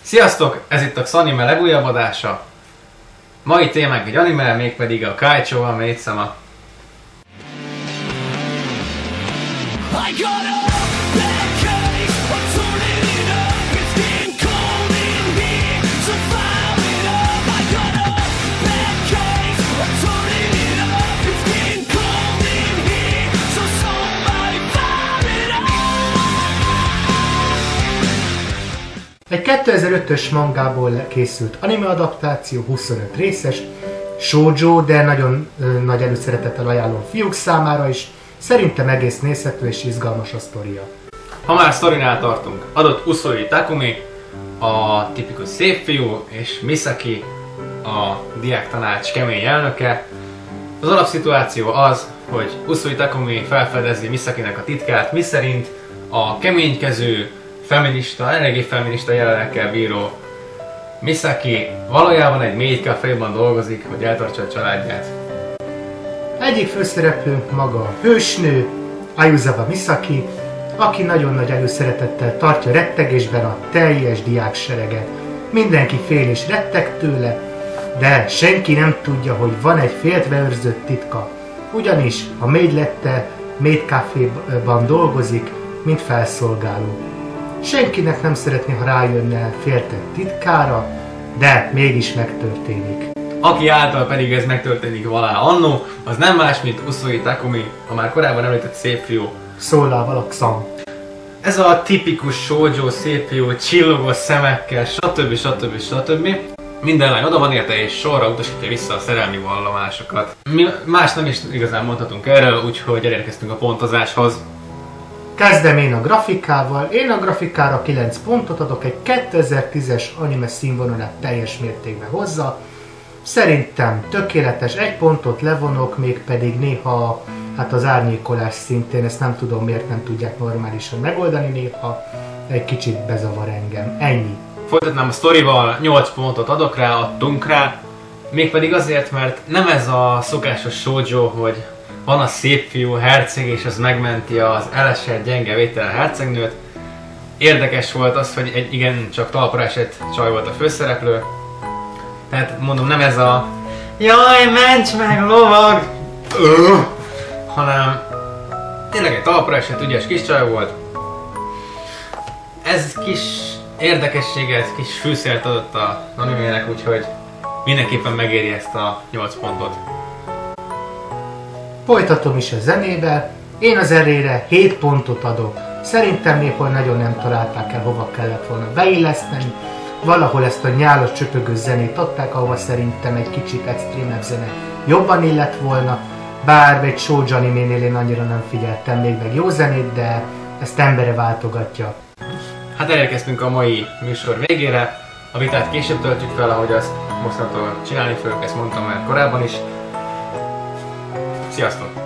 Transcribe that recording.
Sziasztok! Ez itt a Xanime legújabb adása. Mai témánk egy anime, mégpedig a Kaicho wa Maid-sama. Egy 2005-ös mangából készült anime adaptáció, 25 részes, shoujo, de nagyon nagy előszeretettel ajánlom fiúk számára is. Szerintem egész nézhető és izgalmas a sztoria. Ha már sztorinál tartunk, adott Usui Takumi, a tipikus szép fiú, és Misaki, a diáktanács kemény elnöke. Az alapszituáció az, hogy Usui Takumi felfedezi Misakinek a titkát, miszerint a keménykező, eléggé feminista jelenekkel bíró Misaki valójában egy maid caféban dolgozik, hogy eltartsa a családját. Egyik főszereplőnk maga a hősnő, Ayuzawa Misaki, aki nagyon nagy előszeretettel tartja rettegésben a teljes diáksereget. Mindenki fél és retteg tőle, de senki nem tudja, hogy van egy féltve őrzött titka. Ugyanis a maidlette maid caféban dolgozik, mint felszolgáló. Senkinek nem szeretné, ha rájönne féltett titkára, de mégis megtörténik. Aki által pedig ez megtörténik valá annó, az nem más, mint Usui Takumi, a már korábban említett szép fiú. Szólával a Xam. Ez a tipikus shoujo szép fiú, csillogó szemekkel, stb. Minden lány oda van érte és sorra utasítja vissza a szerelmi vallomásokat. Mi más nem is igazán mondhatunk erről, úgyhogy elérkeztünk a pontozáshoz. Kezdem én a grafikával. Én a grafikára 9 pontot adok, egy 2010-es anime színvonalát teljes mértékben hozza. Szerintem tökéletes, egy pontot levonok, mégpedig néha az árnyékolás szintén, ezt nem tudom miért nem tudják normálisan megoldani, néha egy kicsit bezavar engem. Ennyi. Folytatnám a sztorival, 8 pontot adok rá, adtunk rá, mégpedig azért, mert nem ez a szokásos shoujo, hogy van a szép fiú herceg, és az megmenti az elesett, gyenge, védtelen hercegnőt. Érdekes volt az, hogy egy igen csak talpra esett csaj volt a főszereplő. Tehát mondom, nem ez a jaj, ments meg, lovag! Hanem tényleg egy talpra esett, ügyes kis csaj volt. Ez kis érdekességet, kis fűszert adott a animének, úgyhogy mindenképpen megéri ezt a 8 pontot. Folytatom is a zenével. Én az erére 7 pontot adok. Szerintem még nagyon nem találták el, hova kellett volna beilleszteni. Valahol ezt a nyálas csöpögő zenét adták, ahova szerintem egy kicsit extrémebb zene jobban illett volna. Bár egy shoujo animénél én annyira nem figyeltem még meg jó zenét, de ezt embere váltogatja. Hát elérkeztünk a mai műsor végére. A vitát később töltjük fel, ahogy azt mostantól csinálni fogjuk, ezt mondtam már korábban is. Sziasztok!